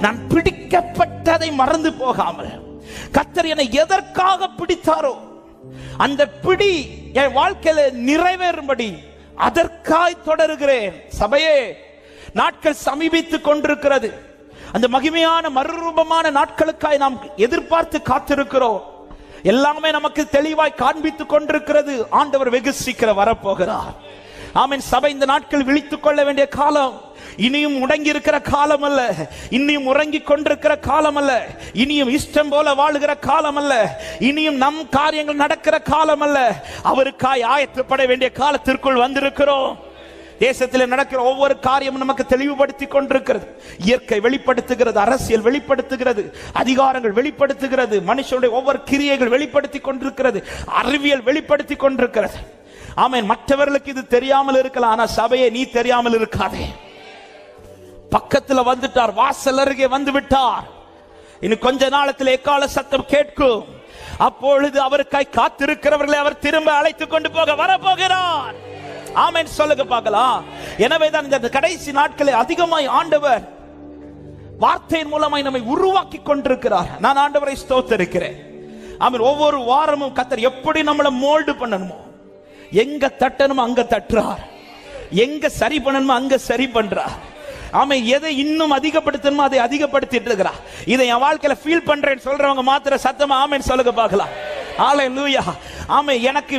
நான் பிடிக்கப்பட்டதை மறந்து போகாமல், கர்த்தர் என்னை எதற்காக பிடித்தாரோ அந்த பிடி என் வாழ்க்கையில நிறைவேறும்படி அதற்காய் தொடருகிறேன். சபையே, நாட்கள் சமீபித்துக் கொண்டிருக்கிறது. அந்த மகிமையான மறுரூபமான நாட்களுக்காய் நாம் எதிர்பார்த்து காத்திருக்கிறோம். எல்லாமே நமக்கு தெளிவாய் காண்பித்துக் கொண்டிருக்கிறது. ஆண்டவர் வெகு சீக்கிரம் வரப்போகிறார். ஆமென். சபை, இந்த நாட்கள் விழித்துக் கொள்ள வேண்டிய காலம். இனியும் முடங்கி இருக்கிற காலம் அல்ல, இனியும் உறங்கிக் கொண்டிருக்கிற காலம் அல்ல, இனியும் இஷ்டம் போல வாழுகிற காலம் அல்ல, இனியும் நம் காரியங்கள் நடக்கிற காலம் அல்ல. அவருக்காய் ஆயத்தப்பட வேண்டிய காலத்திற்குள் வந்திருக்கிறோம். தேசத்தில் நடக்கிற ஒவ்வொரு காரியமும் நமக்கு தெளிவுபடுத்தி கொண்டிருக்கிறது. இயற்கை வெளிப்படுத்துகிறது, அரசியல் வெளிப்படுத்துகிறது, அதிகாரங்கள் வெளிப்படுத்துகிறது, மனுஷனுடைய ஒவ்வொரு கிரியைகள் வெளிப்படுத்தி கொண்டிருக்கிறது, அறிவியல் வெளிப்படுத்தி கொண்டிருக்கிறது. ஆமென். மற்றவர்களுக்கு இது தெரியாமல் இருக்கலாம், ஆனா சபையை நீ தெரியாமல் இருக்காதே. பக்கத்துல வந்துட்டார், வாசல் அருகே வந்து விட்டார். இன்னும் கொஞ்ச நாளத்தில் எக்கால சத்தம் கேட்கும். அப்பொழுது அவருக்காய் காத்திருக்கிறவர்களை அவர் திரும்ப அழைத்துக் கொண்டு போக வரப்போகிறார். ஆமென். சொல்லுங்க பார்க்கலாம். எனவேதான் இந்த கடைசி நாட்களில் அதிகமாய் ஆண்டவர் வார்த்தையின் மூலமாய் நம்மை உருவாக்கி கொண்டிருக்கிறார். நான் ஆண்டவரை ஸ்தோத்திரிக்கிறேன். ஆமென். ஒவ்வொரு வாரமும் கர்த்தர் எப்படி நம்மளை மோல்டு பண்ணணுமோ, எங்க தட்டணுமோ அங்க தட்டுறார், எங்க சரி பண்ணணுமோ அங்க சரி பண்றார். ஆமை. எதை இன்னும் அதிகப்படுத்தணுமோ அதை அதிகப்படுத்திட்டு இருக்கிறார். இதை என் வாழ்க்கையில ஃபீல் பண்றேன்னு சொல்றவங்க மாத்திர சத்தமா ஆமென் சொல்லுங்க பார்க்கலாம். ஹல்லேலூயா. ஆமென். எனக்கு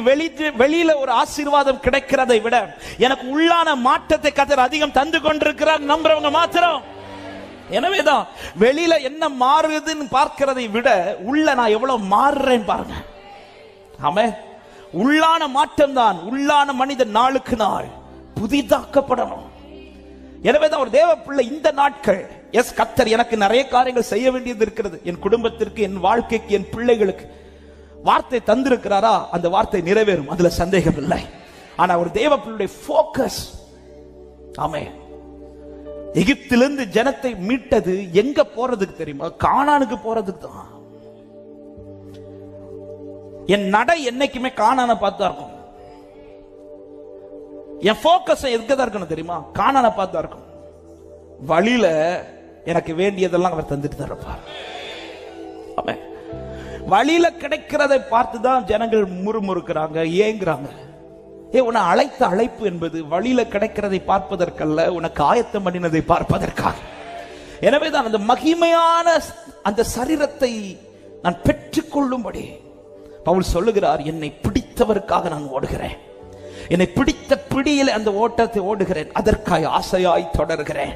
வெளியில ஒரு ஆசீர்வாதம் கிடைக்கிறதை விட எனக்கு உள்ளான மாற்றத்தை கர்த்தர் அதிகம் தந்து கொண்டிருக்கிறார் நம்புறவங்க மாத்திரம். எனவேதான் வெளியில என்ன மாறுதுன்னு பார்க்கிறதை விட உள்ள நான் எவ்வளவு மாறுறேன் பாருங்க. ஆமென். உள்ளான மாற்றம் தான். உள்ளான மனிதன் நாளுக்கு நாள் புதிதாக்கப்படணும். எனவேதான் ஒரு தேவ பிள்ளை இந்த நாட்கள், எஸ் கர்த்தர் எனக்கு நிறைய காரியங்கள் செய்ய வேண்டியது இருக்கிறது, என் குடும்பத்திற்கு, என் வாழ்க்கைக்கு, என் பிள்ளைகளுக்கு வார்த்தை தந்திருக்கிறாரா, அந்த வார்த்தை நிறைவேறும், அதுல சந்தேகம் இல்லை. ஆனா ஒரு தேவ பிள்ளையுடைய போக்கஸ், ஆமென், எகிப்திலிருந்து ஜனத்தை மீட்டது எங்க போறதுக்கு தெரியுமா? கானானுக்கு போறதுக்கு தான். என் நடை என்னைக்குமே கானான பார்த்தா இருக்கும். என் போக்கஸ் எதுக்குதான் இருக்கணும் தெரியுமா? கானான பார்த்தா இருக்கும். வழியில எனக்கு வேண்டியதெல்லாம் அவர் தந்துட்டு தான் இருப்பார். ஆமென். வழியில கிடைக்கிறதை பார்த்துதான் ஜனங்கள் முறுமுறுக்கிறாங்க, ஏங்குறாங்க. உன்னை அழைத்த அழைப்பு என்பது வழியில கிடைக்கிறதை பார்ப்பதற்கல்ல, உனக்கு ஆயத்தம் பண்ணினதை பார்ப்பதற்காக. எனவேதான் அந்த மகிமையான அந்த சரீரத்தை நான் பெற்றுக்கொள்ளும்படி பவுல் சொல்லுகிறார், என்னை பிடித்தவருக்காக நான் ஓடுகிறேன், என்னை பிடித்த பிடியில் அந்த ஓட்டத்தை ஓடுகிறேன், அதற்காக ஆசையாய் தொடர்கிறேன்.